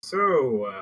So,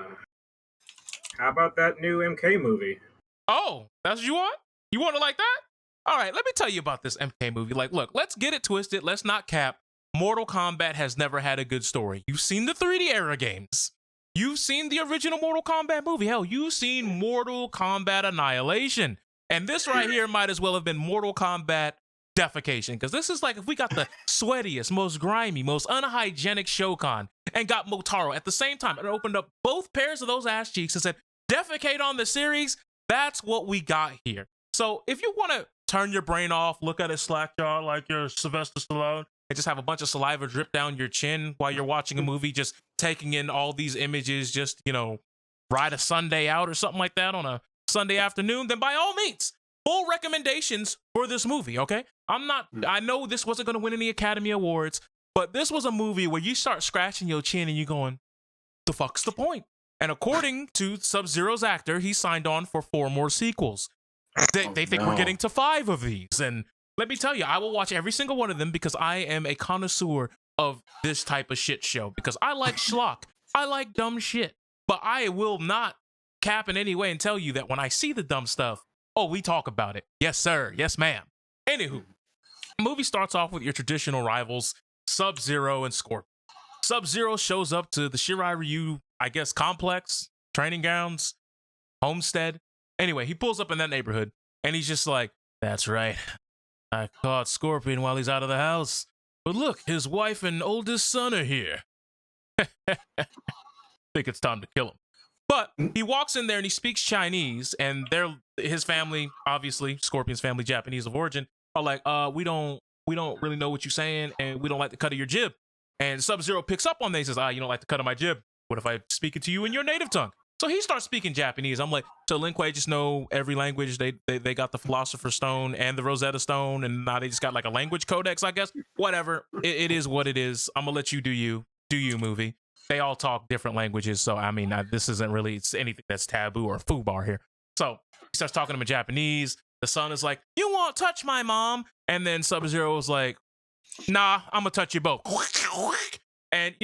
how about that new MK movie? Oh, that's what you want? You want it like that? All right, let me tell you about this MK movie. Like, look, let's get it twisted. Let's not cap. Mortal Kombat has never had a good story. You've seen the 3D era games. You've seen the original Mortal Kombat movie. Hell, you've seen Mortal Kombat Annihilation. And this right here might as well have been Mortal Kombat Defecation. Because this is like if we got the sweatiest, most grimy, most unhygienic Shokan and got Motaro at the same time and opened up both pairs of those ass cheeks and said, defecate on the series. That's what we got here. So if you want to turn your brain off, look at it slack jaw like you're Sylvester Stallone, and just have a bunch of saliva drip down your chin while you're watching a movie, just taking in all these images, just, ride a Sunday out or something like that on a Sunday afternoon, then by all means, full recommendations for this movie, okay? I know this wasn't going to win any Academy Awards, but this was a movie where you start scratching your chin and you're going, the fuck's the point? And according to Sub-Zero's actor, he signed on for 4 more sequels. They think we're getting to 5 of these. And let me tell you, I will watch every single one of them because I am a connoisseur of this type of shit show. Because I like schlock. I like dumb shit. But I will not cap in any way and tell you that when I see the dumb stuff, oh, we talk about it. Yes, sir. Yes, ma'am. Anywho, the movie starts off with your traditional rivals, Sub-Zero and Scorpion. Sub-Zero shows up to the Shirai Ryu, I guess, complex, training grounds, homestead. Anyway, he pulls up in that neighborhood, and he's just like, that's right. I caught Scorpion while he's out of the house. But look, his wife and oldest son are here. Think it's time to kill him. But he walks in there and he speaks Chinese, and his family, obviously, Scorpion's family, Japanese of origin, are like, we don't really know what you're saying, and we don't like the cut of your jib. And Sub-Zero picks up on that. He says, you don't like the cut of my jib. What if I speak it to you in your native tongue? So he starts speaking Japanese. I'm like, so Lin Kuei just know every language. They got the Philosopher's Stone and the Rosetta Stone, and now they just got like a language codex, I guess. Whatever. It is what it is. I'm going to let you do you. Do you, movie. They all talk different languages, so I mean, this isn't really anything that's taboo or foobar here. So he starts talking to him in Japanese. The son is like, you won't touch my mom. And then Sub-Zero is like, nah, I'm gonna touch you both. And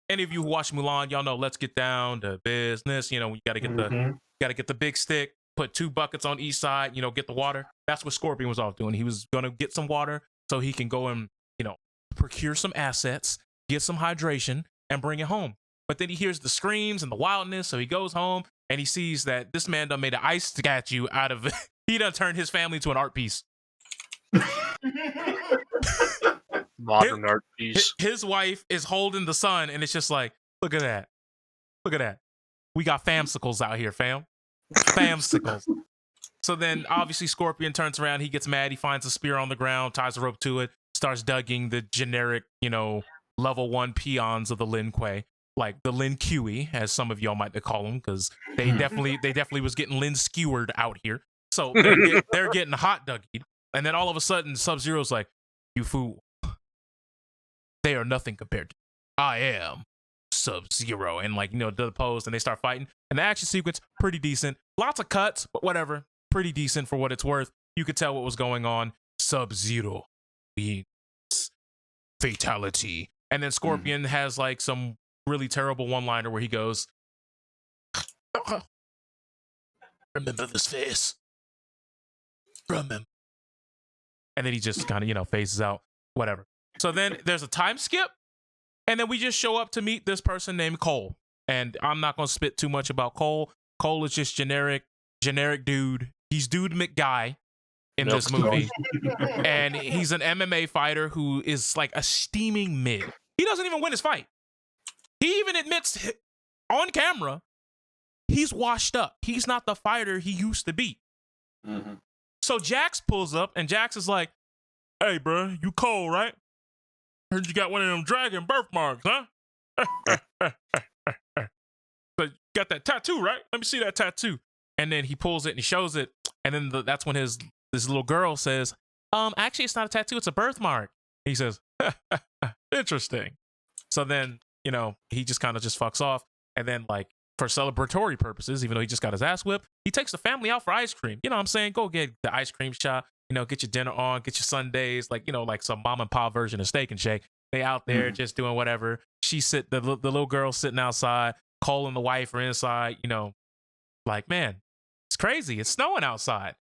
any of you who watch Mulan, y'all know, let's get down to business. You gotta get the big stick, put 2 buckets on each side, get the water. That's what Scorpion was off doing. He was gonna get some water so he can go and, procure some assets, get some hydration, and bring it home. But then he hears the screams and the wildness, so he goes home and he sees that this man done made an ice statue out of it. He done turned his family into an art piece. Modern art piece. His wife is holding the son, and it's just like, look at that. Look at that. We got famsicles out here, fam. Famsicles. So then, obviously, Scorpion turns around. He gets mad. He finds a spear on the ground, ties a rope to it, starts dugging the generic, level 1 peons of the Lin Kuei, like the Lin Kui, as some of y'all might call them, because they definitely was getting Lin skewered out here. So they're getting hot duggied. And then all of a sudden, Sub-Zero's like, you fool. They are nothing compared to I am Sub-Zero. And the pose, and they start fighting. And the action sequence, pretty decent. Lots of cuts, but whatever. Pretty decent for what it's worth. You could tell what was going on. Sub-Zero wins. Fatality. And then Scorpion has like some really terrible one-liner where he goes, remember this face. Remember. And then he just kind of, phases out. Whatever. So then there's a time skip. And then we just show up to meet this person named Cole. And I'm not going to spit too much about Cole. Cole is just generic dude. He's Dude McGuy in this movie. And he's an MMA fighter who is like a steaming mid. He doesn't even win his fight. He even admits on camera, he's washed up. He's not the fighter he used to be. Mm-hmm. So Jax pulls up, and Jax is like, hey, bro, you Cole, right? Heard you got one of them dragon birthmarks, huh? So you got that tattoo, right? Let me see that tattoo. And then he pulls it and he shows it. And then that's when this little girl says, actually, it's not a tattoo. It's a birthmark. He says, interesting. So then, he just kind of just fucks off. And then for celebratory purposes, even though he just got his ass whipped, he takes the family out for ice cream. You know what I'm saying? Go get the ice cream shop, get your dinner on, get your sundaes, like some mom and pop version of Steak and Shake. They out there just doing whatever. The little girl sitting outside. Cole and the wife are inside, like, man, it's crazy. It's snowing outside.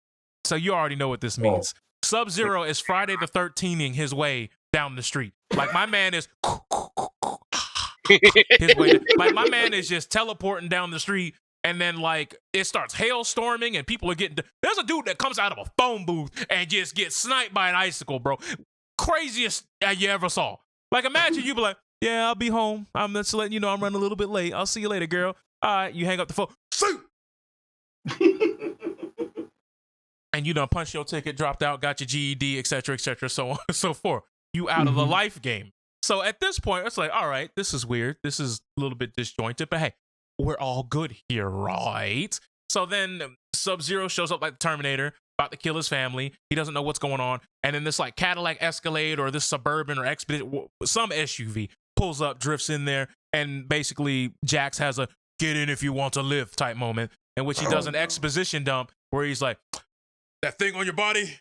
So you already know what this means. Sub-Zero is Friday the 13ing his way down the street. Like, my man is his way. Like, my man is just teleporting down the street, and then, like, it starts hailstorming, and people are getting... There's a dude that comes out of a phone booth and just gets sniped by an icicle, bro. Craziest you ever saw. Like, imagine you be like, yeah, I'll be home. I'm just letting you know I'm running a little bit late. I'll see you later, girl. All right, you hang up the phone. See! And you done punched your ticket, dropped out, got your GED, etc., so on and so forth. You out of the life game. So at this point, it's like, all right, this is weird. This is a little bit disjointed, but hey, we're all good here, right? So then Sub-Zero shows up like the Terminator, about to kill his family. He doesn't know what's going on. And then this like Cadillac Escalade or this Suburban or Expedition, some SUV pulls up, drifts in there, and basically Jax has a get in if you want to live type moment in which he does an exposition dump where he's like, that thing on your body,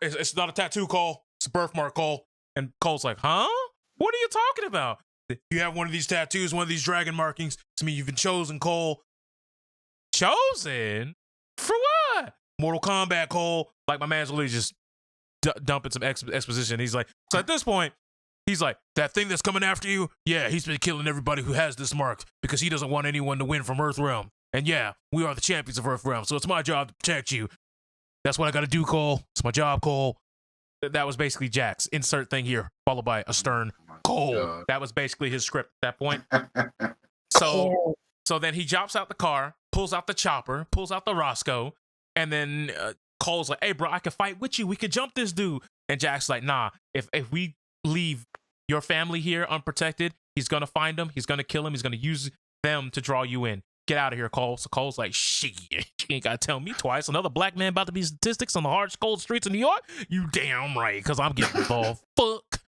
it's not a tattoo, Cole. It's a birthmark, Cole. And Cole's like, huh? What are you talking about? You have one of these tattoos, one of these dragon markings. To me, you've been chosen, Cole. Chosen? For what? Mortal Kombat, Cole. Like, my man's literally just dumping some exposition. He's like, so at this point, he's like, that thing that's coming after you, yeah, he's been killing everybody who has this mark because he doesn't want anyone to win from Earthrealm. And yeah, we are the champions of Earthrealm, so it's my job to protect you. That's what I got to do, Cole. It's my job, Cole. That was basically Jax. Insert thing here, followed by a stern Cole. God. That was basically his script at that point. So then he jumps out the car, pulls out the chopper, pulls out the Roscoe, and then Cole's like, hey, bro, I can fight with you. We could jump this dude. And Jack's like, nah, if we leave your family here unprotected, he's going to find them. He's going to kill him. He's going to use them to draw you in. Get out of here, Cole. So Cole's like, shit, you ain't got to tell me twice. Another black man about to be statistics on the hard, cold streets of New York? You damn right, because I'm getting involved. Fuck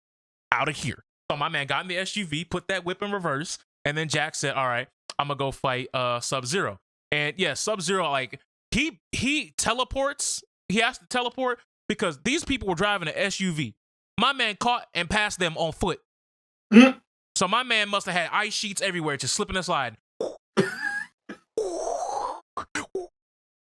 out of here. So my man got in the SUV, put that whip in reverse, and then Jack said, all right, I'm going to go fight Sub-Zero. And yeah, Sub-Zero, like, he teleports. He has to teleport because these people were driving an SUV. My man caught and passed them on foot. So my man must have had ice sheets everywhere, just slipping and sliding.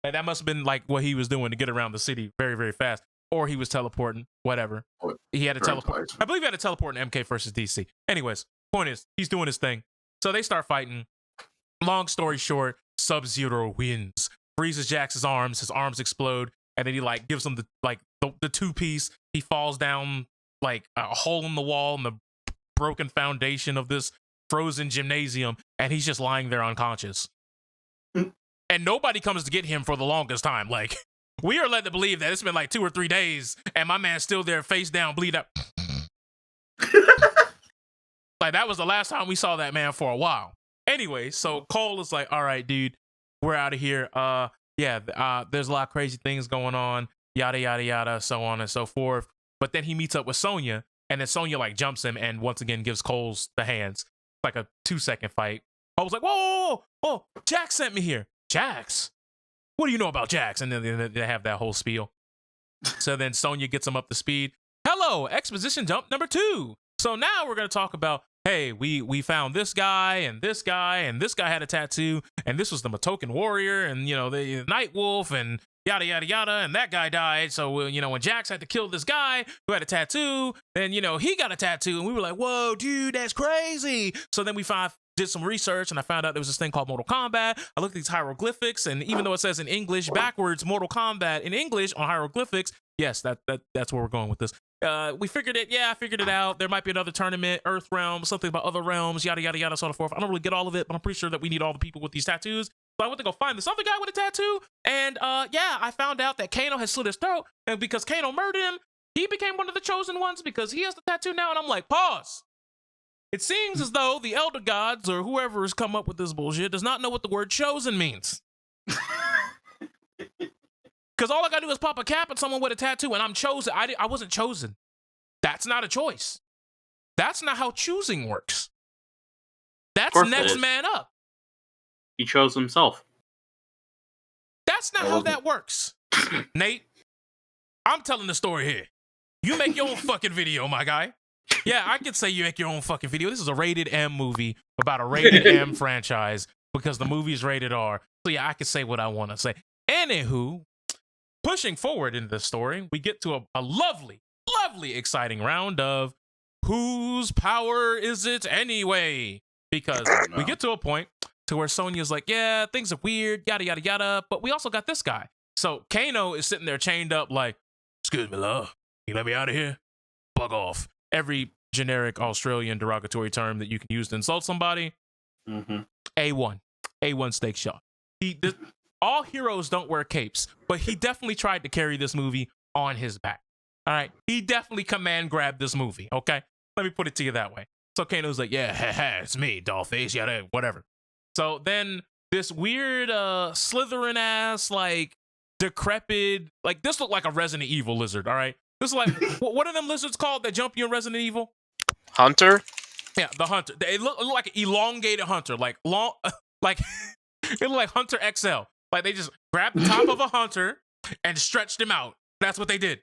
And that must have been like what he was doing to get around the city very, very fast. Or he was teleporting, whatever. He had to teleport. I believe he had to teleport in MK versus DC. Anyways, point is, he's doing his thing. So they start fighting. Long story short, Sub-Zero wins. Freezes Jax's arms. His arms explode. And then he like gives him the two-piece. He falls down like a hole in the wall in the broken foundation of this frozen gymnasium. And he's just lying there unconscious. And nobody comes to get him for the longest time. Like, we are led to believe that it's been like 2 or 3 days, and my man's still there, face down, bleed out. Like, that was the last time we saw that man for a while. Anyway, so Cole is like, all right, dude, we're out of here. There's a lot of crazy things going on, yada, yada, yada, so on and so forth. But then he meets up with Sonya, and then Sonya, like, jumps him and once again gives Cole's the hands. Like a 2-second fight. Cole's like, whoa, Jax sent me here. Jax? What do you know about Jax? And then they have that whole spiel. So then Sonya gets him up to speed. Hello, exposition dump number 2. So now we're going to talk about, hey, we found this guy, and this guy had a tattoo, and this was the Matokan warrior, and, the Night Wolf, and yada, yada, yada, and that guy died. So, when Jax had to kill this guy who had a tattoo, then, he got a tattoo, and we were like, whoa, dude, that's crazy. So then we did some research, and I found out there was this thing called Mortal Kombat. I looked at these hieroglyphics, and even though it says in English backwards, Mortal Kombat in English on hieroglyphics, yes, that's where we're going with this. We figured it. Yeah, I figured it out. There might be another tournament, Earthrealm, something about other realms, yada, yada, yada, so on and forth. I don't really get all of it, but I'm pretty sure that we need all the people with these tattoos. So I went to go find this other guy with a tattoo, and I found out that Kano had slit his throat, and because Kano murdered him, he became one of the chosen ones because he has the tattoo now, and I'm like, pause. It seems as though the Elder Gods or whoever has come up with this bullshit does not know what the word chosen means. Because all I got to do is pop a cap at someone with a tattoo and I'm chosen. I wasn't chosen. That's not a choice. That's not how choosing works. That's next man up. He chose himself. That's not how that works. Nate, I'm telling the story here. You make your own fucking video, my guy. Yeah, I could say you make your own fucking video. This is a rated M movie about a rated M franchise because the movie's rated R. So yeah, I could say what I want to say. Anywho, pushing forward into the story, we get to a lovely, exciting round of whose power is it anyway? Because we get to a point to where Sonya's like, yeah, things are weird, yada, yada, yada, but we also got this guy. So Kano is sitting there chained up like, excuse me, love, you let me out of here? Bug off. Every generic Australian derogatory term that you can use to insult somebody. A1 steak shot. All heroes don't wear capes, but he definitely tried to carry this movie on his back. All right, he definitely command grabbed this movie. Okay, let me put it to you that way. So Kano's like, yeah, it's me, Dollface, yada, whatever. So then this weird Slytherin ass, like decrepit, like this looked like a Resident Evil lizard. All right, this is like what are them lizards called that jump you in Resident Evil? Hunter? Yeah, the Hunter. They look like an elongated Hunter, like long, like it looked like Hunter XL. Like they just grabbed the top of a Hunter and stretched him out. That's what they did.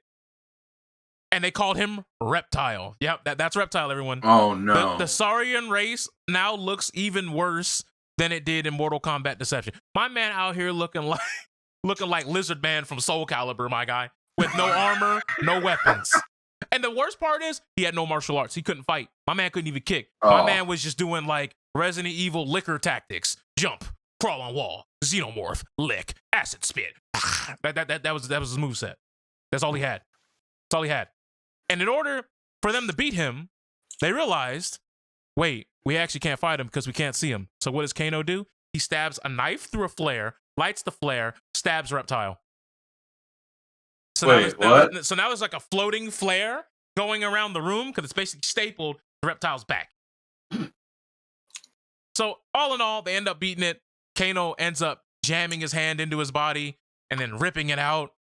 And they called him Reptile. Yep, that's Reptile, everyone. Oh no. The Saurian race now looks even worse than it did in Mortal Kombat Deception. My man out here looking like Lizard Man from Soul Calibur, my guy, with no armor, no weapons. And the worst part is he had no martial arts. He couldn't fight. My man couldn't even kick. My man was just doing like Resident Evil liquor tactics. Jump, crawl on wall, xenomorph, lick, acid spit. that was his moveset. That's all he had. That's all he had. And in order for them to beat him, they realized, wait, we actually can't fight him because we can't see him. So what does Kano do? He stabs a knife through a flare, lights the flare, stabs Reptile. So wait, what? So now there's like a floating flare going around the room because it's basically stapled to Reptile's back. So all in all, they end up beating it. Kano ends up jamming his hand into his body and then ripping it out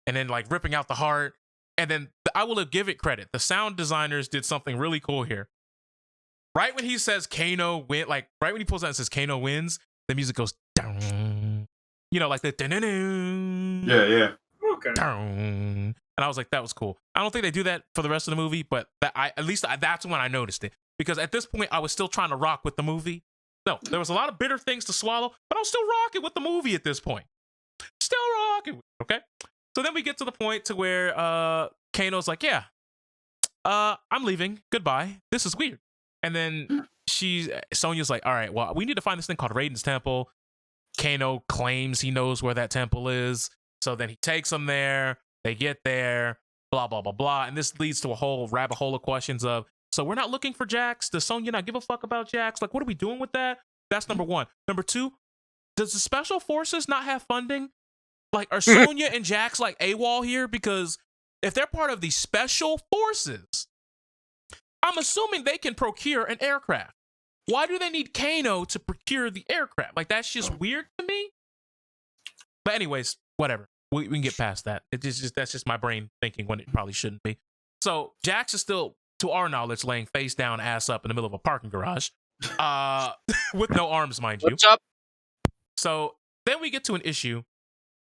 and then like ripping out the heart. And then I will give it credit. The sound designers did something really cool here. Right when he says Kano win, like right when he pulls out and says Kano wins, the music goes down. You know, like the Yeah. Okay. down. And I was like, that was cool. I don't think they do that for the rest of the movie, but that's when I noticed it. Because at this point, I was still trying to rock with the movie. No, there was a lot of bitter things to swallow, but I was still rocking with the movie at this point. Still rocking. Okay. So then we get to the point to where Kano's like, yeah, I'm leaving. Goodbye. This is weird. And then Sonya's like, all right, well, we need to find this thing called Raiden's Temple. Kano claims he knows where that temple is. So then he takes them there. They get there, blah, blah, blah, blah. And this leads to a whole rabbit hole of questions of, so we're not looking for Jax? Does Sonya not give a fuck about Jax? Like, what are we doing with that? That's number one. Number two, does the Special Forces not have funding? Like, are Sonya and Jax like AWOL here? Because if they're part of the Special Forces, I'm assuming they can procure an aircraft. Why do they need Kano to procure the aircraft? Like, that's just weird to me. But anyways, whatever. We can get past that. That's just my brain thinking when it probably shouldn't be. So Jax is still, to our knowledge, laying face down, ass up in the middle of a parking garage, with no arms, mind you. What's up? So then we get to an issue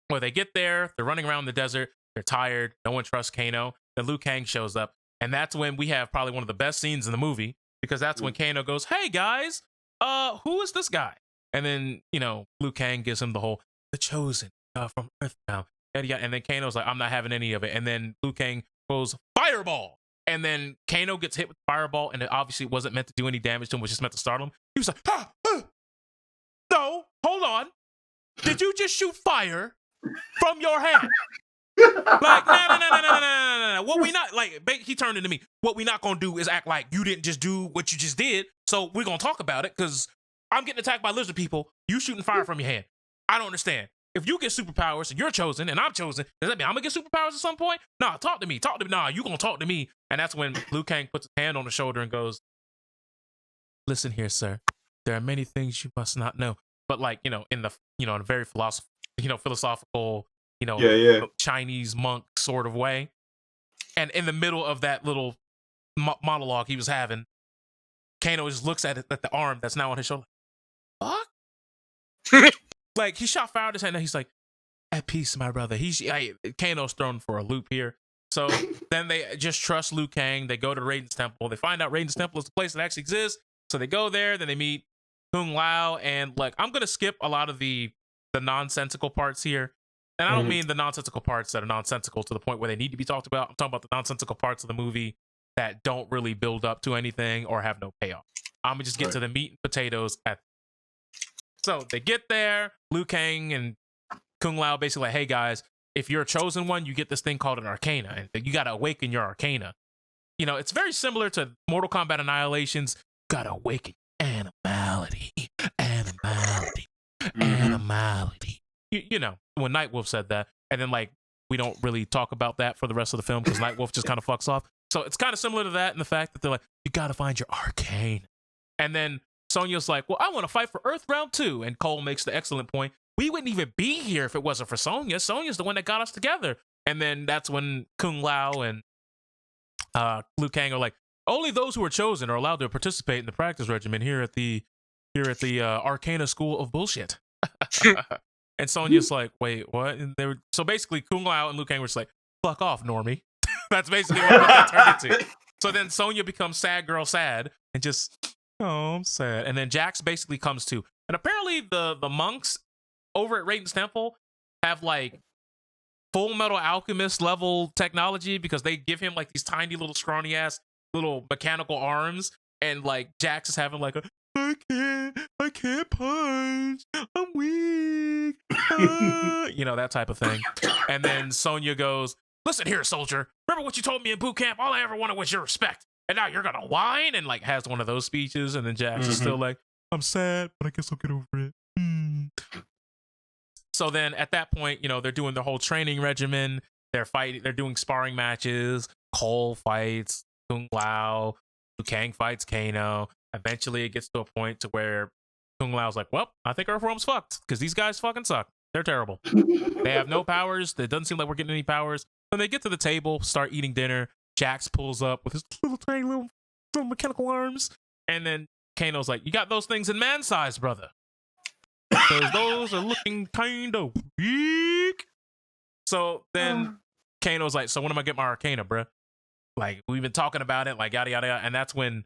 where they get there, they're running around the desert, they're tired, no one trusts Kano. Then Liu Kang shows up, and that's when we have probably one of the best scenes in the movie, because that's when Kano goes, hey guys, who is this guy? And then, Liu Kang gives him the whole, the chosen from Earthbound. And then Kano's like, I'm not having any of it. And then Liu Kang goes, fireball. And then Kano gets hit with fireball, and it obviously wasn't meant to do any damage to him, it was just meant to startle him. He was like, no, hold on. Did you just shoot fire from your hand? Like, no. What we not, like, he turned into me. What we not gonna do is act like you didn't just do what you just did. So we're gonna talk about it, because I'm getting attacked by lizard people. You shooting fire from your hand. I don't understand. If you get superpowers and you're chosen and I'm chosen, does that mean I'm gonna get superpowers at some point? Nah, talk to me. Nah, you gonna talk to me. And that's when Liu Kang puts his hand on the shoulder and goes, listen here, sir. There are many things you must not know. But like, in a very philosophical, Chinese monk sort of way. And in the middle of that little monologue he was having, Kano just looks at the arm that's now on his shoulder. Fuck? Like, he shot fire out his hand, and he's like, at peace, my brother. Kano's thrown for a loop here. So then they just trust Liu Kang. They go to Raiden's temple. They find out Raiden's temple is the place that actually exists. So they go there. Then they meet Kung Lao. And like, I'm gonna skip a lot of the nonsensical parts here. And I don't mean the nonsensical parts that are nonsensical to the point where they need to be talked about. I'm talking about the nonsensical parts of the movie that don't really build up to anything or have no payoff. I'm gonna just get to the meat and potatoes So they get there. Liu Kang and Kung Lao basically like, hey guys, if you're a chosen one, you get this thing called an arcana, and you gotta awaken your arcana. You know, it's very similar to Mortal Kombat Annihilation's gotta awaken animality. You know, when Nightwolf said that, and then like we don't really talk about that for the rest of the film because Nightwolf just kind of fucks off. So it's kind of similar to that in the fact that they're like, you gotta find your arcane. And then Sonya's like, well, I want to fight for Earthrealm too. And Cole makes the excellent point. We wouldn't even be here if it wasn't for Sonya. Sonya's the one that got us together. And then that's when Kung Lao and Liu Kang are like, only those who are chosen are allowed to participate in the practice regimen here at the Arcana School of Bullshit. And Sonya's like, wait, what? And they were so basically Kung Lao and Liu Kang were just like, fuck off, normie. That's basically what that turned into. So then Sonya becomes sad girl sad and just, oh, I'm sad. And then Jax basically comes to. And apparently the monks over at Raiden's temple have like Full Metal Alchemist level technology because they give him like these tiny little scrawny ass little mechanical arms. And like Jax is having like a, I can't punch. I'm weak. You know, that type of thing. And then Sonya goes, listen here, soldier. Remember what you told me in boot camp? All I ever wanted was your respect. And now you're gonna whine, and like has one of those speeches. And then Jax is still like, I'm sad, but I guess I'll get over it. So then at that point, you know, they're doing the whole training regimen. They're fighting. They're doing sparring matches. Cole fights Kung Lao. Liu Kang fights Kano. Eventually, it gets to a point to where Kung Lao's like, well, I think Earthrealm's fucked because these guys fucking suck. They're terrible. They have no powers. It doesn't seem like we're getting any powers. When they get to the table, start eating dinner, Jax pulls up with his little tiny little mechanical arms. And then Kano's like, you got those things in man size, brother. Because those are looking kind of weak. So then Kano's like, so when am I getting my arcana, bruh? Like, we've been talking about it, like, yada, yada, yada. And that's when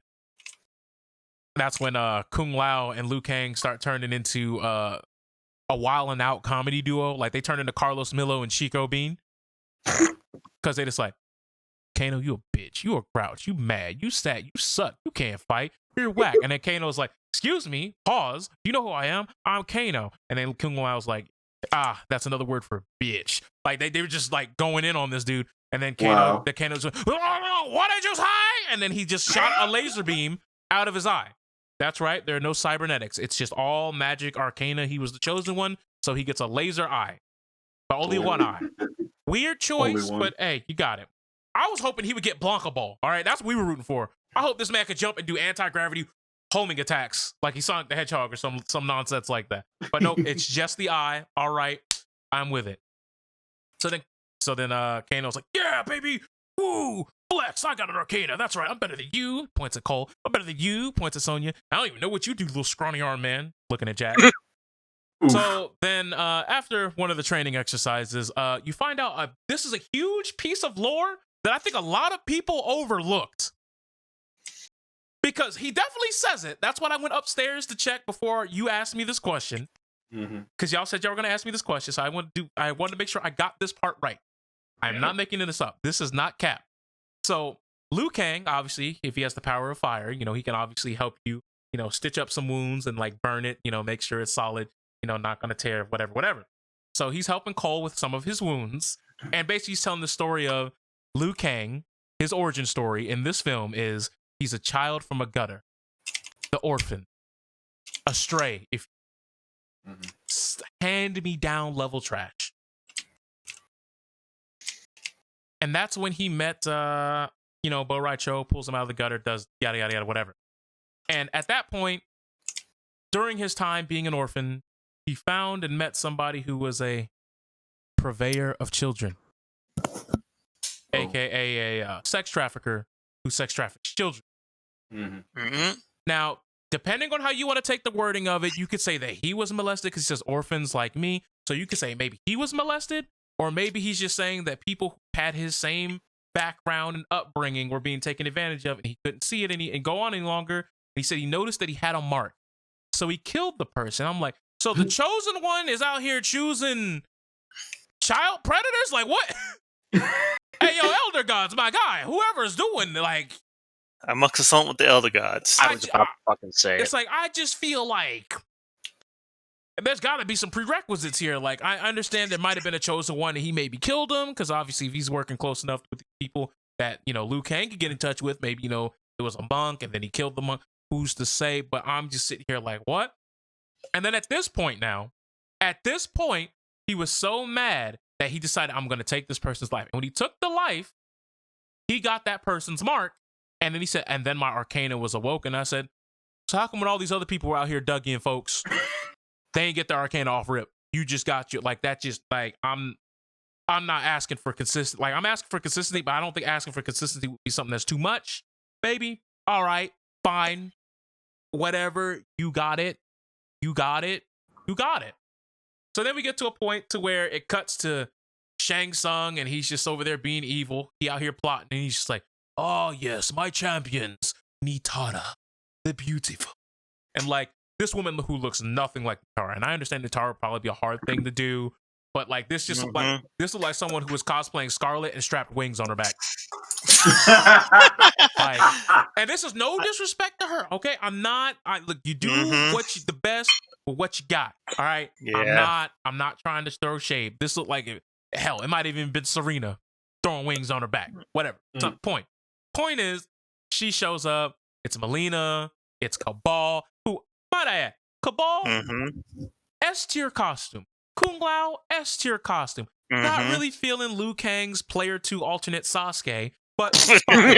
Kung Lao and Liu Kang start turning into a Wild and Out comedy duo. Like, they turn into Carlos Milo and Chico Bean. Because they just like, Kano, you a bitch. You a grouch. You mad. You sad. You suck. You can't fight. You're whack. And then Kano's like, excuse me, pause. You know who I am? I'm Kano. And then Kung Lao's like, that's another word for bitch. Like, they were just like going in on this dude. And then Kano's like, what did you say? And then he just shot a laser beam out of his eye. That's right. There are no cybernetics. It's just all magic arcana. He was the chosen one, so he gets a laser eye. But only one eye. Weird choice, but hey, you got it. I was hoping he would get Blanca Ball. All right, that's what we were rooting for. I hope this man could jump and do anti-gravity homing attacks like he Sonic the Hedgehog or some nonsense like that. But nope, it's just the eye. All right, I'm with it. So then Kano's like, yeah, baby, woo, flex, I got an arcana. That's right, I'm better than you. Points at Cole. I'm better than you. Points at Sonya. I don't even know what you do, little scrawny arm man. Looking at Jack. So then after one of the training exercises, you find out this is a huge piece of lore that I think a lot of people overlooked. Because he definitely says it. That's what I went upstairs to check before you asked me this question. Because y'all said y'all were going to ask me this question. So I wanted to make sure I got this part right. I'm not making this up. This is not cap. So Liu Kang, obviously, if he has the power of fire, you know, he can obviously help you, you know, stitch up some wounds and like burn it, you know, make sure it's solid, you know, not going to tear, whatever. So he's helping Cole with some of his wounds. And basically he's telling the story of Liu Kang. His origin story in this film is he's a child from a gutter, the orphan, a stray, if hand me down level trash. And that's when he met, you know, Bo Raicho, pulls him out of the gutter, does yada, yada, yada, whatever. And at that point, during his time being an orphan, he found and met somebody who was a purveyor of children, aka a sex trafficker who sex traffics children. Now, depending on how you want to take the wording of it, you could say that he was molested because he says orphans like me. So you could say maybe he was molested, or maybe he's just saying that people who had his same background and upbringing were being taken advantage of, and he couldn't see it and go on any longer. He said he noticed that he had a mark, so he killed the person. I'm like, so the chosen one is out here choosing child predators? Like what? Hey, yo, elder gods, my guy, whoever's doing like. I must consult with the elder gods. I was about to fucking say It's like I just feel like there's got to be some prerequisites here. Like I understand there might have been a chosen one, and he maybe killed him because obviously if he's working close enough with the people that Liu Kang could get in touch with, maybe it was a monk and then he killed the monk. Who's to say? But I'm just sitting here like what? And then at this point, he was so mad that he decided I'm going to take this person's life. And when he took the life, he got that person's mark. And then he said, and then my arcana was awoken. I said, so how come when all these other people were out here Dougie and folks, they ain't get their arcana off rip? You just got your, like, that just, like, I'm not asking for consistency. Like, I'm asking for consistency, but I don't think asking for consistency would be something that's too much. Baby, all right, fine. Whatever, you got it. You got it. You got it. So then we get to a point to where it cuts to Shang Tsung, and he's just over there being evil. He out here plotting, and he's just like, oh, yes, my champions, Nitara, the beautiful. And, like, this woman who looks nothing like Nitara. And I understand Nitara would probably be a hard thing to do. But, like, this just this is like someone who was cosplaying Scarlet and strapped wings on her back. Like, and this is no disrespect to her, okay? Look, you do the best with what you got, all right? Yeah. I'm not trying to throw shade. This looked like, hell, it might have even been Serena throwing wings on her back. Whatever. It's not the point. Point is, she shows up. It's Melina. It's Cabal. Who, might I add, Cabal, S-tier costume. Kung Lao, S-tier costume. Not really feeling Liu Kang's Player 2 alternate Sasuke, but fine.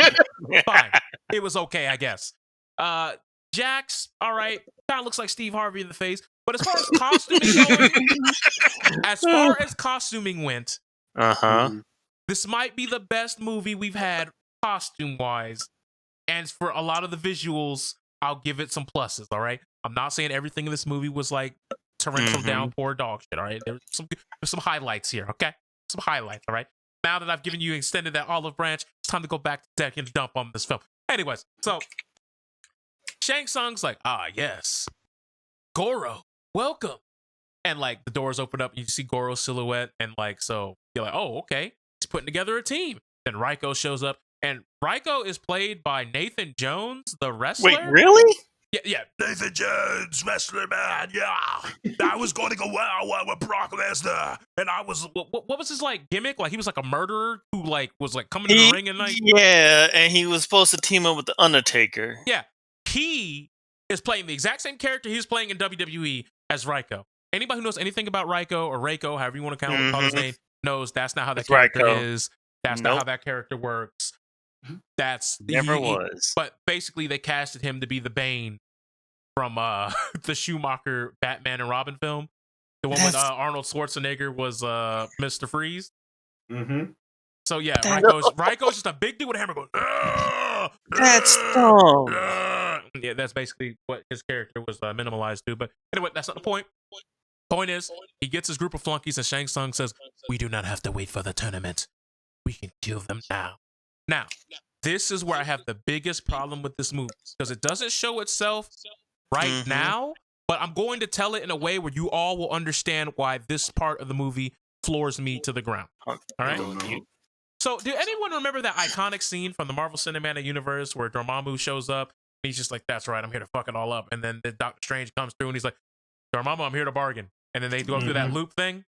Fine. It was okay, I guess. Jax, all right. Kind of looks like Steve Harvey in the face. But as far as costuming went, this might be the best movie we've had costume-wise. And for a lot of the visuals, I'll give it some pluses, all right? I'm not saying everything in this movie was like torrential downpour dog shit, all right? There's some highlights here, okay? Some highlights, all right? Now that I've given you extended that olive branch, it's time to go back to deck and dump on this film. Anyways, so Shang Tsung's like, yes, Goro, welcome. And like the doors open up, and you see Goro's silhouette, and like, so you're like, oh, okay, he's putting together a team. Then Raiko shows up, and Raiko is played by Nathan Jones, the wrestler. Wait, really? Yeah. Nathan Jones, wrestler, man. Yeah. I was going to go wow with Brock Lesnar. And I was, what was his like gimmick? Like he was like a murderer who like was like coming in the ring and like. Yeah, and he was supposed to team up with The Undertaker. Yeah. He is playing the exact same character he was playing in WWE as Raiko. Anybody who knows anything about Raiko or Raiko, however you want to call his name, knows that's not how that character is. That's not how that character works. That's never was. But basically, they casted him to be the Bane from the Schumacher Batman and Robin film, the one with Arnold Schwarzenegger was Mr. Freeze. So yeah, Raiko's just a big dude with a hammer going. That's dumb. Yeah, that's basically what his character was minimalized to. But anyway, that's not the point. Point is, he gets his group of flunkies, and Shang Tsung says, "We do not have to wait for the tournament. We can kill them now." Now, this is where I have the biggest problem with this movie, because it doesn't show itself right now, but I'm going to tell it in a way where you all will understand why this part of the movie floors me to the ground. All right? So, do anyone remember that iconic scene from the Marvel Cinematic Universe where Dormammu shows up, and he's just like, that's right, I'm here to fuck it all up, and then the Doctor Strange comes through, and he's like, Dormammu, I'm here to bargain, and then they go through that loop thing?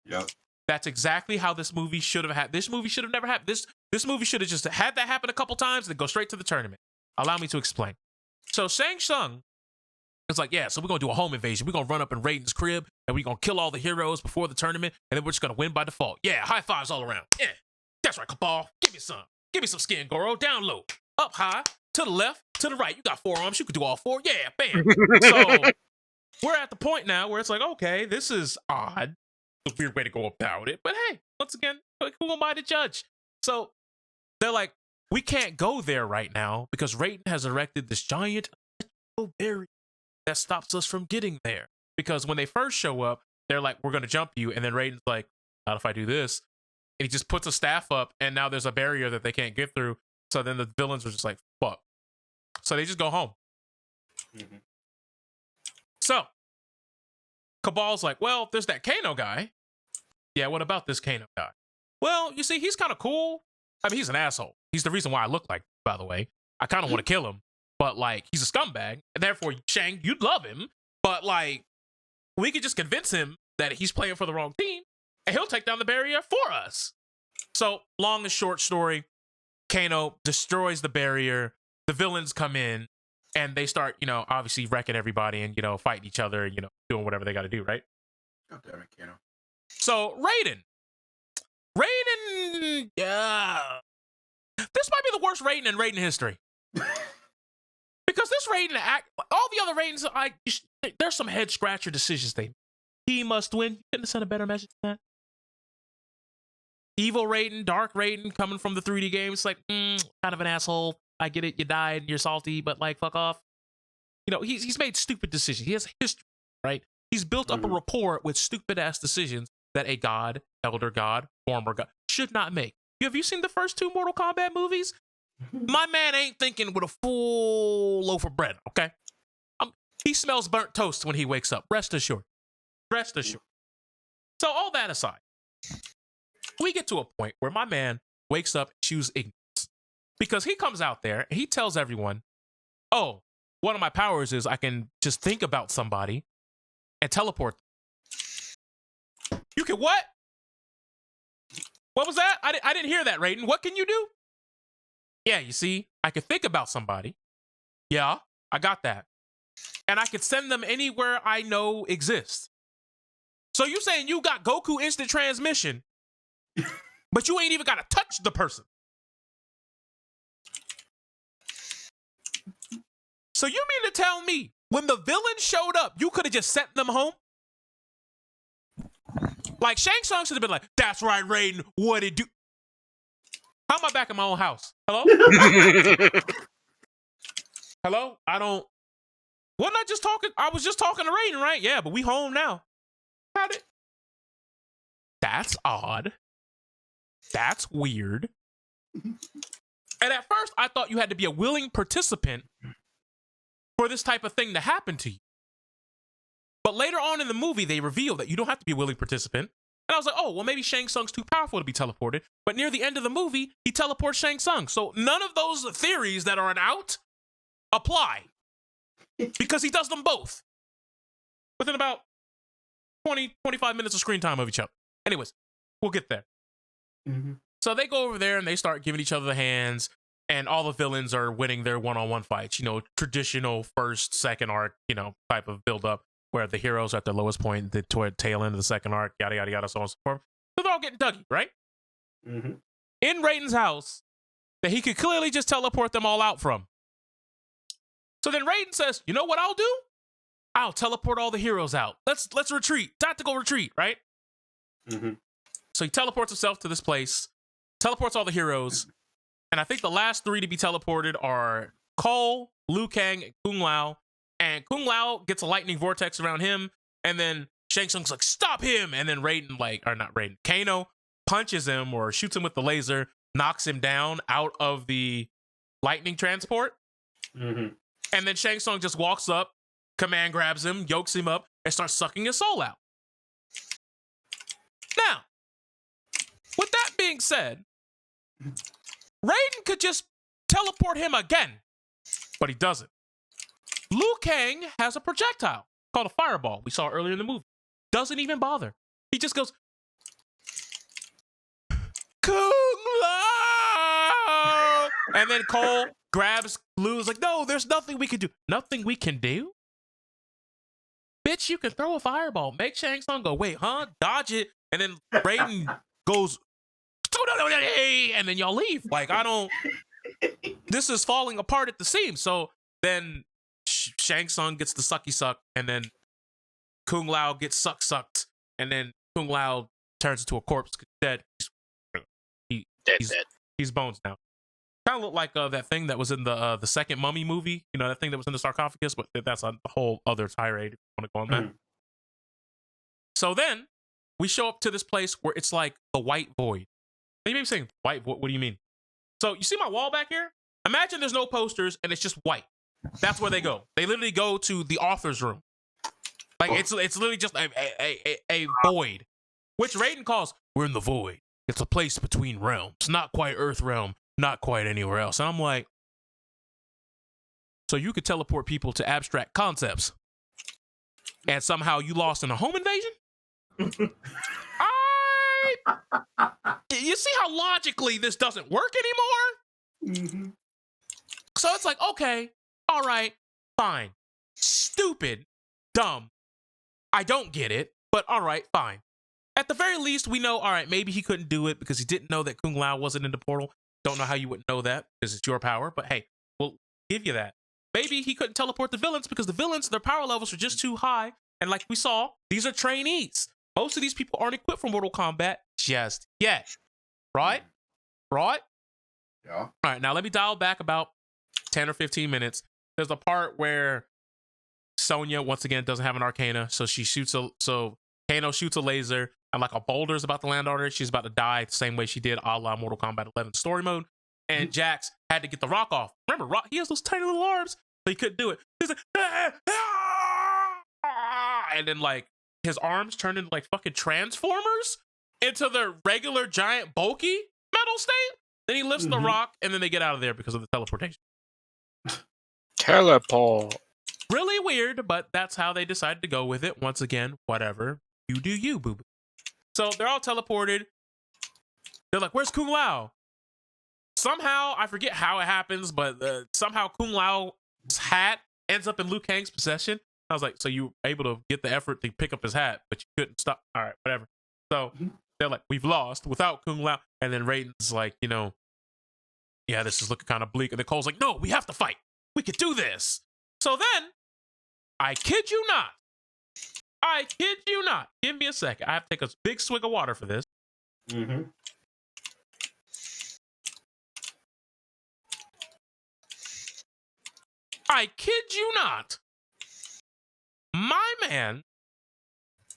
Yep. That's exactly how this movie should have happened. This movie should have never happened. This movie should have just had that happen a couple times and then go straight to the tournament. Allow me to explain. So Shang Tsung is like, yeah, so we're going to do a home invasion. We're going to run up in Raiden's crib, and we're going to kill all the heroes before the tournament, and then we're just going to win by default. Yeah, high fives all around. Yeah, that's right, Cabal. Give me some. Give me some skin, Goro. Down low. Up high. To the left. To the right. You got 4 arms. You could do all 4. Yeah, bam. So we're at the point now where it's like, okay, this is odd. A weird way to go about it. But hey, once again, who am I to judge? So they're like, we can't go there right now because Raiden has erected this giant barrier that stops us from getting there. Because when they first show up, they're like, we're going to jump you. And then Raiden's like, not if I do this. And he just puts a staff up, and now there's a barrier that they can't get through. So then the villains are just like, fuck. So they just go home. Mm-hmm. So Cabal's like, well, there's that Kano guy. Yeah, what about this Kano guy? Well, you see, he's kind of cool. I mean, he's an asshole. He's the reason why I look like, by the way. I kind of want to kill him, but like, he's a scumbag. And therefore, Shang, you'd love him. But like, we could just convince him that he's playing for the wrong team, and he'll take down the barrier for us. So, long and short story, Kano destroys the barrier. The villains come in, and they start, obviously wrecking everybody and, fighting each other, doing whatever they got to do, right? God damn it, Kano. So, Raiden, this might be the worst Raiden in Raiden history. Because this Raiden, all the other Raidens, there's some head scratcher decisions they. He must win. You couldn't have sent a better message than that. Evil Raiden, Dark Raiden, coming from the 3D game. It's like, kind of an asshole. I get it. You died. You're salty, but like, fuck off. He's made stupid decisions. He has history, right? He's built up a rapport with stupid ass decisions that a god, elder god, former god should not make. Have you seen the first 2 Mortal Kombat movies? My man ain't thinking with a full loaf of bread, okay? He smells burnt toast when he wakes up. Rest assured. Rest assured. So all that aside, we get to a point where my man wakes up and chooses ignorance. Because he comes out there and he tells everyone, oh, one of my powers is I can just think about somebody and teleport them. You can what? What was that? I didn't hear that, Raiden. What can you do? Yeah, you see, I could think about somebody. Yeah, I got that. And I could send them anywhere I know exists. So you saying you got Goku instant transmission, but you ain't even got to touch the person. So you mean to tell me when the villain showed up, you could have just sent them home? Like Shang Tsung should have been like, that's right, Raiden, what'd it do? How am I back in my own house? Hello? Hello? Wasn't I just talking? I was just talking to Raiden, right? Yeah, but we home now. That's odd. That's weird. And at first, I thought you had to be a willing participant for this type of thing to happen to you. But later on in the movie, they reveal that you don't have to be a willing participant. And I was like, oh, well, maybe Shang Tsung's too powerful to be teleported. But near the end of the movie, he teleports Shang Tsung. So none of those theories that are out apply. Because he does them both. Within about 20, 25 minutes of screen time of each other. Anyways, we'll get there. Mm-hmm. So they go over there and they start giving each other the hands. And all the villains are winning their one-on-one fights. Traditional first, second arc, type of build-up. Where the heroes are at their lowest point, toward tail end of the second arc, yada, yada, yada, so on and so forth. So they're all getting duggy, right? Mm-hmm. In Raiden's house, that he could clearly just teleport them all out from. So then Raiden says, you know what I'll do? I'll teleport all the heroes out. Let's retreat. Tactical retreat, right? Mm-hmm. So he teleports himself to this place, teleports all the heroes, and I think the last 3 to be teleported are Cole, Liu Kang, and Kung Lao. And Kung Lao gets a lightning vortex around him, and then Shang Tsung's like, stop him! And then Kano punches him or shoots him with the laser, knocks him down out of the lightning transport. Mm-hmm. And then Shang Tsung just walks up, command grabs him, yokes him up, and starts sucking his soul out. Now, with that being said, Raiden could just teleport him again, but he doesn't. Liu Kang has a projectile called a fireball we saw earlier in the movie. Doesn't even bother. He just goes, Kung Lao! And then Cole grabs Liu's like, no, there's nothing we can do. Nothing we can do? Bitch, you can throw a fireball. Make Shang Tsung go, wait, huh? Dodge it. And then Raiden goes, and then y'all leave. Like, this is falling apart at the seams. So then Shang Tsung gets the sucky suck, and then Kung Lao gets sucked, and then Kung Lao turns into a corpse, dead. He's bones now. Kind of look like that thing that was in the second Mummy movie. That thing that was in the sarcophagus, but that's a whole other tirade if you want to go on that. So then we show up to this place where it's like the white void. And you may be saying, white, what do you mean? So you see my wall back here? Imagine there's no posters and it's just white. That's where they go. They literally go to the author's room. Like it's literally just a void, which Raiden calls, we're in the void. It's a place between realms, not quite Earth realm, not quite anywhere else. And I'm like, so you could teleport people to abstract concepts and somehow you lost in a home invasion? You see how logically this doesn't work anymore? Mm-hmm. So it's like, okay, all right, fine. Stupid, dumb. I don't get it, but all right, fine. At the very least, we know, all right, maybe he couldn't do it because he didn't know that Kung Lao wasn't in the portal. Don't know how you wouldn't know that because it's your power, but hey, we'll give you that. Maybe he couldn't teleport the villains because the villains, their power levels are just too high. And like we saw, these are trainees. Most of these people aren't equipped for Mortal Kombat just yet. Right? Right? Yeah. All right, now let me dial back about 10 or 15 minutes. There's a part where Sonya, once again, doesn't have an arcana. So she shoots Kano shoots a laser and like a boulder is about to land on her. She's about to die the same way she did a la Mortal Kombat 11 story mode. And Jax had to get the rock off. Remember, Rock, he has those tiny little arms, so he couldn't do it. He's like, and then like his arms turned into like fucking Transformers into the regular giant bulky metal state. Then he lifts the rock, and then they get out of there because of the teleportation. Teleport. Really weird, but that's how they decided to go with it. Once again, whatever. You do you, boo-boo. So they're all teleported. They're like, where's Kung Lao? Somehow, I forget how it happens, but somehow Kung Lao's hat ends up in Liu Kang's possession. I was like, so you were able to get the effort to pick up his hat, but you couldn't stop. All right, whatever. So they're like, we've lost without Kung Lao. And then Raiden's like, yeah, this is looking kind of bleak. And then Cole's like, no, we have to fight. We could do this. So then, I kid you not. Give me a second. I have to take a big swig of water for this. Mm-hmm. I kid you not. My man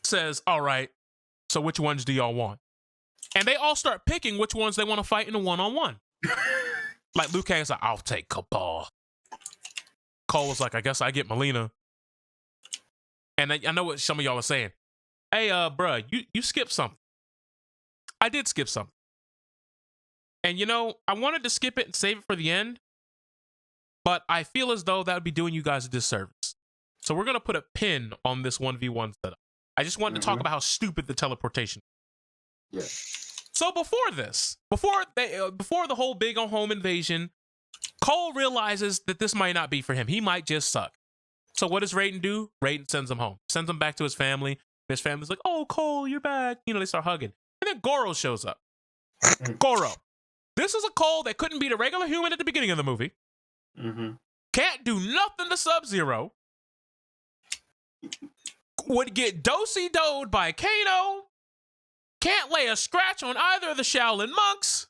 says, all right, so which ones do y'all want? And they all start picking which ones they want to fight in a one-on-one. Like Liu Kang's like, I'll take Cabal. Cole was like, I guess I get Melina. And I know what some of y'all are saying. Hey, bruh, you skipped something. I did skip something. And I wanted to skip it and save it for the end. But I feel as though that would be doing you guys a disservice. So we're going to put a pin on this 1v1 setup. I just wanted to talk about how stupid the teleportation is. Yeah. So before this, before the whole big on home invasion, Cole realizes that this might not be for him. He might just suck. So what does Raiden do? Raiden sends him home. Sends him back to his family. His family's like, oh, Cole, you're back. They start hugging. And then Goro shows up. Goro. This is a Cole that couldn't beat a regular human at the beginning of the movie. Mm-hmm. Can't do nothing to Sub-Zero. Would get do-si-doed by Kano. Can't lay a scratch on either of the Shaolin monks.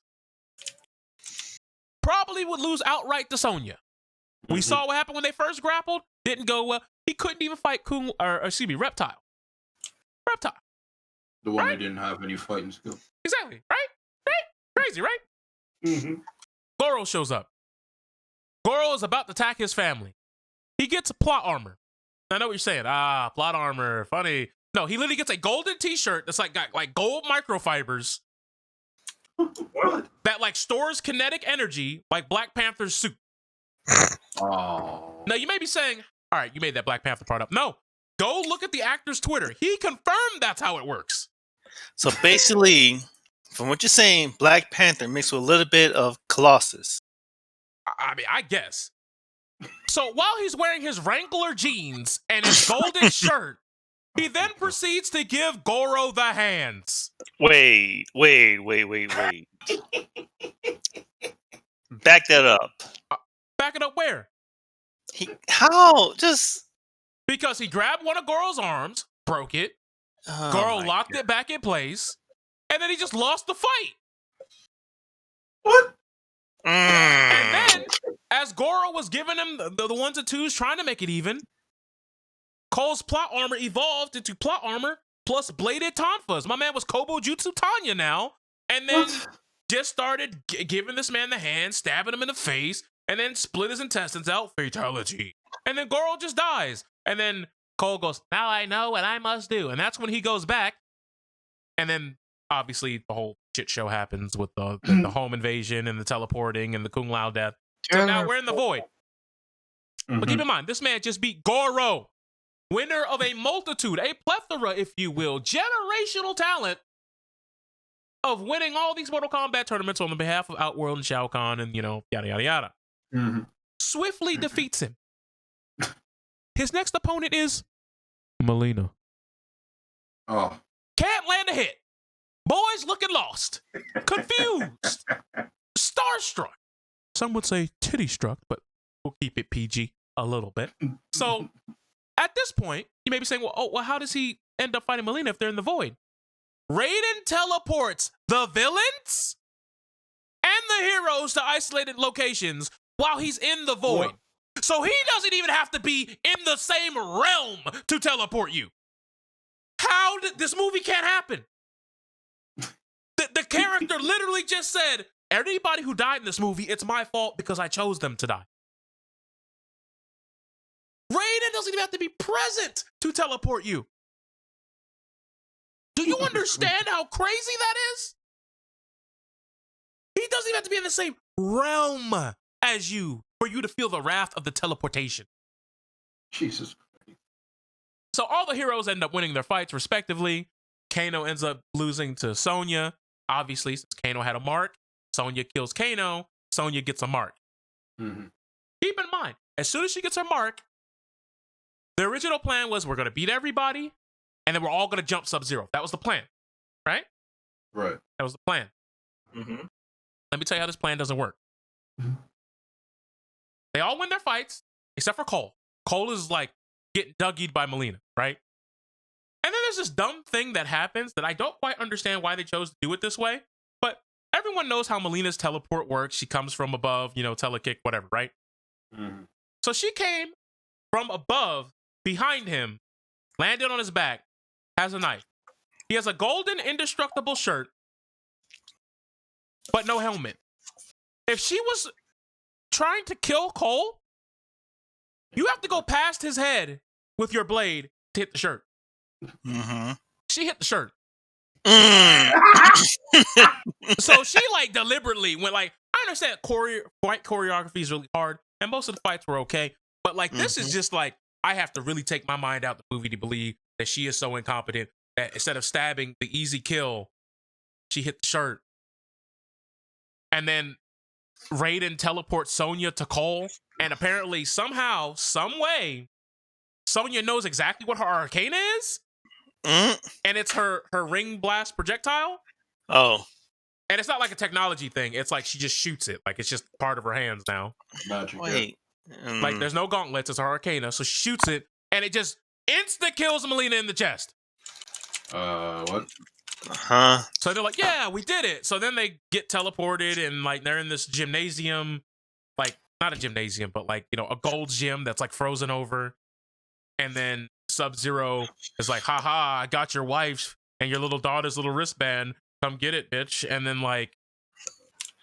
Probably would lose outright to Sonya. We saw what happened when they first grappled. Didn't go well. He couldn't even fight Reptile. Reptile. The one who didn't have any fighting skill. Exactly. Right? Crazy, right? Mm-hmm. Goro shows up. Goro is about to attack his family. He gets plot armor. I know what you're saying. Plot armor. Funny. No, he literally gets a golden t-shirt that's got gold microfibers. What? That stores kinetic energy like Black Panther's suit. Oh. Now you may be saying, all right, you made that Black Panther part up. No. Go look at the actor's Twitter. He confirmed that's how it works. So basically, from what you're saying, Black Panther mixed with a little bit of Colossus. I mean, I guess. So while he's wearing his Wrangler jeans and his golden shirt, he then proceeds to give Goro the hands. Wait. Back that up. Back it up where? How? Just... Because he grabbed one of Goro's arms, broke it, Oh Goro my locked God. it back in place, and then he just lost the fight. What? And then, as Goro was giving him the ones and twos, trying to make it even, Cole's plot armor evolved into plot armor plus bladed tonfas. My man was Kobo Jutsu Tanya now. And then just started giving this man the hand, stabbing him in the face, and then split his intestines out, fatality. And then Goro just dies. And then Cole goes, now I know what I must do. And that's when he goes back. And then obviously the whole shit show happens with the home invasion and the teleporting and the Kung Lao death. So now we're in the void. But keep in mind, this man just beat Goro, winner of a multitude, a plethora, if you will, generational talent of winning all these Mortal Kombat tournaments on the behalf of Outworld and Shao Kahn and, yada, yada, yada. Swiftly defeats him. His next opponent is Melina. Oh. Can't land a hit. Boys looking lost. Confused. Starstruck. Some would say titty-struck, but we'll keep it PG a little bit. So, at this point, you may be saying, well, how does he end up fighting Melina if they're in the void? Raiden teleports the villains and the heroes to isolated locations while he's in the void. So he doesn't even have to be in the same realm to teleport you. How did this movie can't happen? The character literally just said, anybody who died in this movie, it's my fault because I chose them to die. Raiden doesn't even have to be present to teleport you. Do you understand how crazy that is? He doesn't even have to be in the same realm as you for you to feel the wrath of the teleportation. Jesus. So all the heroes end up winning their fights respectively. Kano ends up losing to Sonya. Obviously, since Kano had a mark, Sonya kills Kano. Sonya gets a mark. Keep in mind, as soon as she gets her mark, the original plan was we're going to beat everybody, and then we're all going to jump Sub-Zero. That was the plan, right? Right. That was the plan. Let me tell you how this plan doesn't work. They all win their fights, except for Cole. Cole is like getting Dougie'd by Melina, right? And then there's this dumb thing that happens that I don't quite understand why they chose to do it this way. But everyone knows how Melina's teleport works. She comes from above, telekick, whatever, right? So she came from above, behind him, landed on his back, has a knife. He has a golden indestructible shirt, but no helmet. If she was trying to kill Cole, you have to go past his head with your blade to hit the shirt. She hit the shirt. So she deliberately went I understand fight choreography is really hard, and most of the fights were okay, but this is just I have to really take my mind out the movie to believe that she is so incompetent that instead of stabbing the easy kill, she hit the shirt. And then Raiden teleports Sonya to Cole, and apparently somehow, some way, Sonya knows exactly what her arcana is, and it's her ring blast projectile. Oh. And it's not like a technology thing. It's she just shoots it. It's just part of her hands now. Magic. Wait. There's no gauntlets. It's her arcana. So she shoots it, and it just insta kills Melina in the chest. What? Huh? So they're like, yeah, we did it. So then they get teleported, and they're in this gymnasium, not a gymnasium, but a gold gym that's frozen over. And then Sub-Zero is haha, I got your wife and your little daughter's little wristband. Come get it, bitch. And then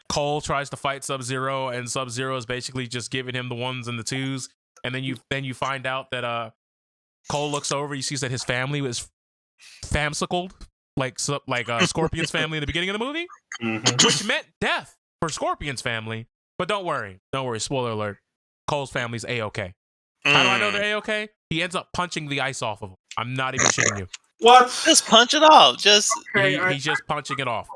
Cole tries to fight Sub-Zero, and Sub-Zero is basically just giving him the ones and the twos. And then you find out that Cole looks over, he sees that his family was famsicled, Scorpion's family in the beginning of the movie, which meant death for Scorpion's family. But don't worry, spoiler alert, Cole's family's A-okay. How do I know they're A-okay? He ends up punching the ice off of him. I'm not even shitting you. What? Just punch it off. He's just punching it off.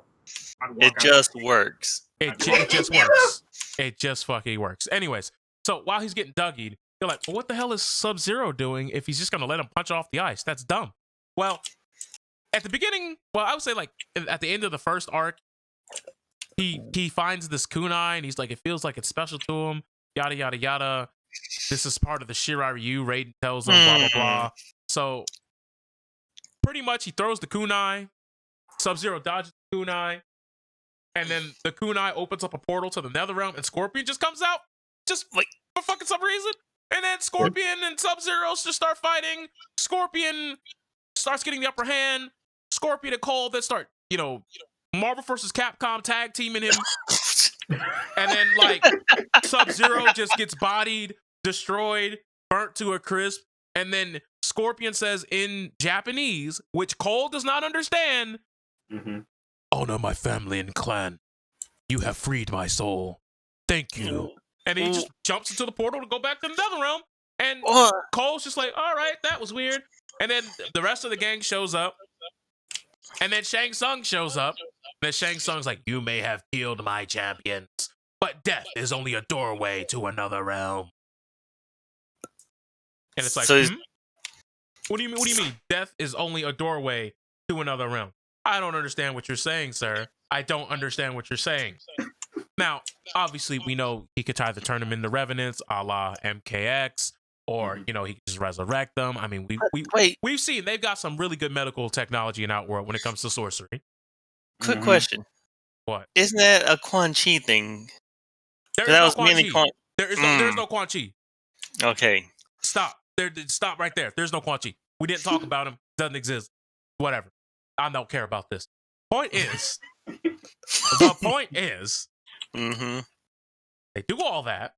It just works. It just works. It just fucking works. Anyways, so while he's getting Dougie'd, you're like, well, what the hell is Sub-Zero doing if he's just going to let him punch off the ice? That's dumb. Well, at the beginning, I would say at the end of the first arc, he finds this kunai, and he's it feels like it's special to him, yada, yada, yada. This is part of the Shirai-Ryu. Raiden tells him, blah, blah, blah. So pretty much he throws the kunai, Sub-Zero dodges the kunai, and then the kunai opens up a portal to the Netherrealm, and Scorpion just comes out, just for fucking some reason. And then Scorpion and Sub-Zero just start fighting. Scorpion starts getting the upper hand. Scorpion and Cole then start, Marvel vs. Capcom tag teaming him, and then like Sub-Zero just gets bodied, destroyed, burnt to a crisp, and then Scorpion says in Japanese, which Cole does not understand, Mm-hmm. "Honor my family and clan. You have freed my soul. Thank you." And he just jumps into the portal to go back to the Netherrealm. And Cole's just like, all right, that was weird. And then the rest of the gang shows up. And then Shang Tsung shows up. And then Shang Tsung's like, you may have killed my champions, but death is only a doorway to another realm. And it's like, So What do you mean? What do you mean? Death is only a doorway to another realm. I don't understand what you're saying, sir. I don't understand what you're saying. Now, obviously, we know he could either turn them into revenants, a la MKX, or you know, he could just resurrect them. I mean, we've seen they've got some really good medical technology in Outworld when it comes to sorcery. Quick question. What? Isn't that a Quan Chi thing? There is That no was Quan mainly Chi. There's no Quan Chi. Okay. Stop. Stop right there. There's no Quan Chi. We didn't talk about him. Doesn't exist. Whatever. I don't care about this. Point is, the point is, they do all that,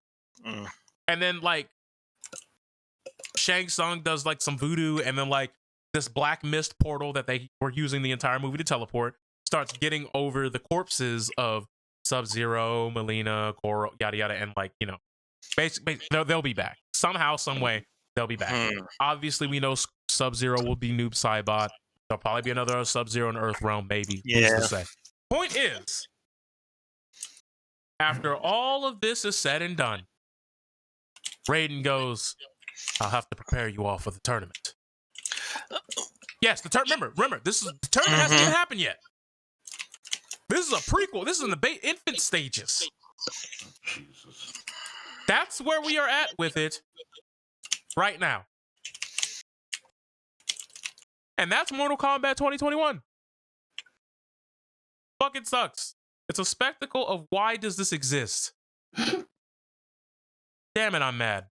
and then like Shang Tsung does like some voodoo, and then like this black mist portal that they were using the entire movie to teleport starts getting over the corpses of Sub-Zero, Melina, Goro, yada yada, and like, you know, basically they'll be back somehow, some way. They'll be back. Obviously, we know Sub-Zero will be Noob Saibot. There'll probably be another Sub-Zero in Earth Realm, maybe. Yeah. Who's to say? Point is, after all of this is said and done, Raiden goes, I'll have to prepare you all for the tournament. Yes, the tournament. Remember, the tournament hasn't even happened yet. This is a prequel. This is in the infant stages. Jesus. That's where we are at with it right now. And that's Mortal Kombat 2021. Fucking sucks. It's a spectacle of why does this exist? Damn it, I'm mad.